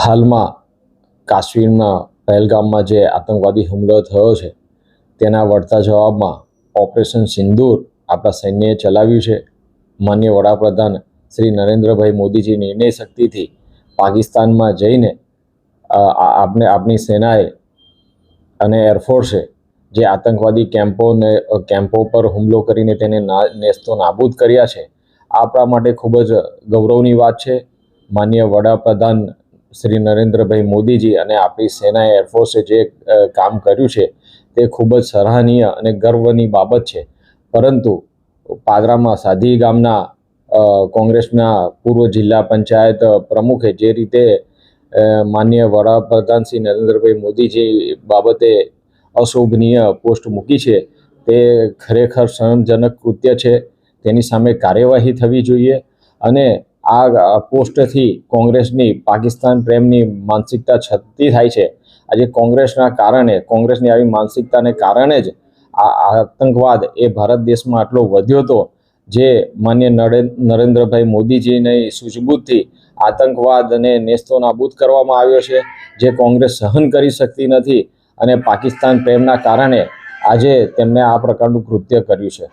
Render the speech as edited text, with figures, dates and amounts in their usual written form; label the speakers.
Speaker 1: હાલમાં કાશ્મીરના પહેલગામમાં જે આતંકવાદી હુમલો થયો છે તેના વળતા જવાબમાં ઓપરેશન સિંદૂર આપણા સૈન્યએ ચલાવ્યું છે. માનનીય વડાપ્રધાન શ્રી નરેન્દ્રભાઈ મોદીજી નિર્ણય શક્તિથી પાકિસ્તાનમાં જઈને આપણી સેનાએ અને એરફોર્સે જે આતંકવાદી કેમ્પો પર હુમલો કરીને તેને નેસ્તો નાબૂદ કર્યા છે, આપણા માટે ખૂબ જ ગૌરવની વાત છે. માનનીય વડાપ્રધાન શ્રી નરેન્દ્રભાઈ મોદીજી અને આપણી સેનાએ એરફોર્સે જે કામ કર્યું છે તે ખૂબ જ સરાહનીય અને ગર્વની બાબત છે. પરંતુ પાદરામાં સાધી ગામના કોંગ્રેસના પૂર્વ જિલ્લા પંચાયત પ્રમુખે જે રીતે માનનીય વડાપ્રધાન શ્રી નરેન્દ્રભાઈ મોદીજી બાબતે અશોભનીય પોસ્ટ મૂકી છે તે ખરેખર શરમજનક કૃત્ય છે. તેની સામે કાર્યવાહી થવી જોઈએ અને આ પોસ્ટથી કોંગ્રેસની પાકિસ્તાન પ્રેમની માનસિકતા છતી થાય છે. આજે કોંગ્રેસની આવી માનસિકતાને કારણે જ આ આતંકવાદ એ ભારત દેશમાં આટલો વધ્યો હતો, જે માન્ય નરેન્દ્રભાઈ મોદીજીની સૂઝબૂછથી આતંકવાદને નેસ્તો નાબૂદ કરવામાં આવ્યો છે, જે કોંગ્રેસ સહન કરી શકતી નથી અને પાકિસ્તાન પ્રેમના કારણે આજે તેમને આ પ્રકારનું કૃત્ય કર્યું છે.